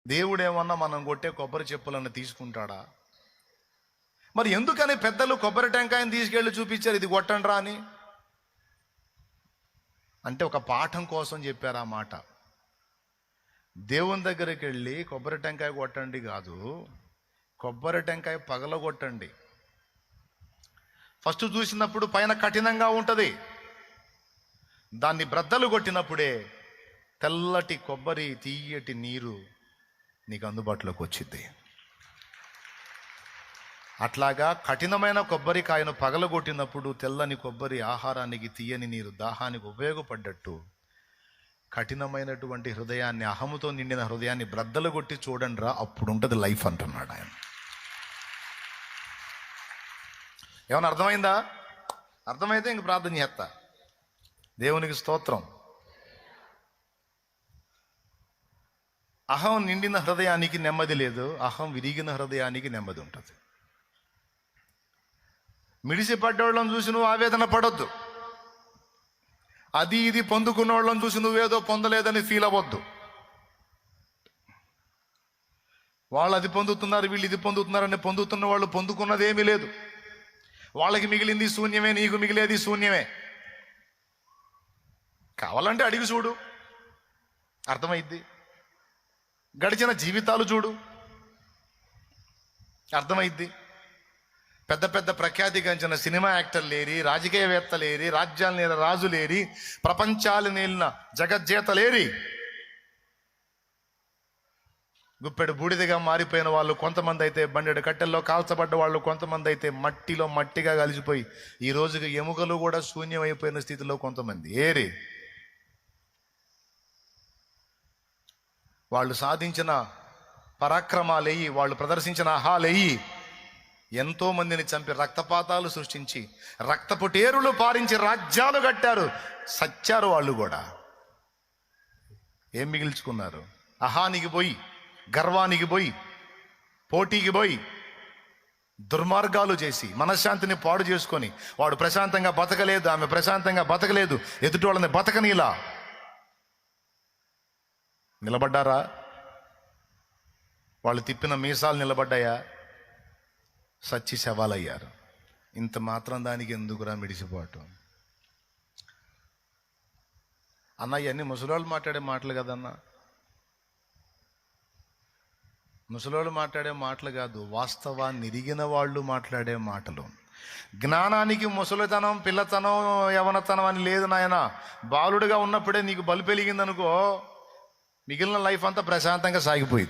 దేవుడేమన్నా మనం కొట్టే కొబ్బరి చెప్పులను తీసుకుంటాడా? మరి ఎందుకని పెద్దలు కొబ్బరి టెంకాయని తీసుకెళ్ళి చూపించారు, ఇది కొట్టండ్రా అని? అంటే ఒక పాఠం కోసం చెప్పారు ఆ మాట. దేవుని దగ్గరికి వెళ్ళి కొబ్బరి టెంకాయ కొట్టండి కాదు, కొబ్బరి టెంకాయ పగలగొట్టండి. ఫస్ట్ చూసినప్పుడు పైన కఠినంగా ఉంటుంది, దాన్ని బ్రద్దలు కొట్టినప్పుడే తెల్లటి కొబ్బరి తీయటి నీరు నీకు అందుబాటులోకి వచ్చింది. అట్లాగా కఠినమైన కొబ్బరికాయను పగలగొట్టినప్పుడు తెల్లని కొబ్బరి ఆహారానికి, తీయని నీరు దాహానికి ఉపయోగపడ్డట్టు కఠినమైనటువంటి హృదయాన్ని, అహముతో నిండిన హృదయాన్ని బ్రద్దలు కొట్టి చూడండి రా, అప్పుడు ఉంటుంది లైఫ్ అంటున్నాడు ఆయన. ఏమన్నా అర్థమైందా? అర్థమైతే ఇంక ప్రార్థన చేస్తా. దేవునికి స్తోత్రం. అహం నిండిన హృదయానికి నెమ్మది లేదు, అహం విరిగిన హృదయానికి నెమ్మది ఉంటుంది. మిడిసిపడ్డోళ్ళని చూసి నువ్వు ఆవేదన పడొద్దు, అది ఇది పొందుకున్న వాళ్ళని చూసి నువ్వేదో పొందలేదని ఫీల్ అవ్వద్దు. వాళ్ళు అది పొందుతున్నారు, వీళ్ళు ఇది పొందుతున్నారని పొందుతున్న వాళ్ళు పొందుకున్నది ఏమీ లేదు. వాళ్ళకి మిగిలింది శూన్యమే, నీకు మిగిలేది శూన్యమే. కావాలంటే అడిగి చూడు, అర్థమైద్ది. గడిచిన జీవితాలు చూడు, అర్థమైద్ది. పెద్ద పెద్ద ప్రఖ్యాతిగాంచిన సినిమా యాక్టర్లేరి, రాజకీయవేత్తలేరి, రాజ్యాలు నేల రాజులేరి, ప్రపంచాలు నేలిన జగజ్జేతలేరి, గుప్పెడు బూడిదగా మారిపోయిన వాళ్ళు కొంతమంది అయితే, బండెడు కట్టెల్లో కాల్చబడ్డ వాళ్ళు కొంతమంది అయితే, మట్టిలో మట్టిగా కలిసిపోయి ఈ రోజుకి ఎముకలు కూడా శూన్యమైపోయిన స్థితిలో కొంతమంది ఏరి. వాళ్ళు సాధించిన పరాక్రమాలయ్యి, వాళ్ళు ప్రదర్శించిన ఆహాలయ్యి ఎంతో మందిని చంపి రక్తపాతాలు సృష్టించి రక్తపు టేరులు పారించి రాజ్యాలు కట్టారు, సచ్చారు. వాళ్ళు కూడా ఏం మిగిల్చుకున్నారు? అహానికి పోయి, గర్వానికి పోయి, పోటీకి పోయి, దుర్మార్గాలు చేసి మనశ్శాంతిని పాడు చేసుకొని వాడు ప్రశాంతంగా బతకలేదు, ఆమె ప్రశాంతంగా బతకలేదు, ఎదుటి వాళ్ళని బతకనీలా నిలబడ్డారా? వాళ్ళు తిప్పిన మీసాలు నిలబడ్డాయా? సచ్చి శవాలయ్యారు. ఇంత మాత్రం దానికి ఎందుకురా మిడిసిపోవటం? అన్న ఇవన్నీ ముసలోళ్ళు మాట్లాడే మాటలు కదన్నా, ముసలోళ్ళు మాట్లాడే మాటలు కాదు, వాస్తవాన్ని ఎరిగిన వాళ్ళు మాట్లాడే మాటలు. జ్ఞానానికి ముసలితనం, పిల్లతనం, యవనతనం అని లేదు నాయన. బాలుడుగా ఉన్నప్పుడే నీకు బలు పెరిగిందనుకో, మిగిలిన లైఫ్ అంతా ప్రశాంతంగా సాగిపోయింది.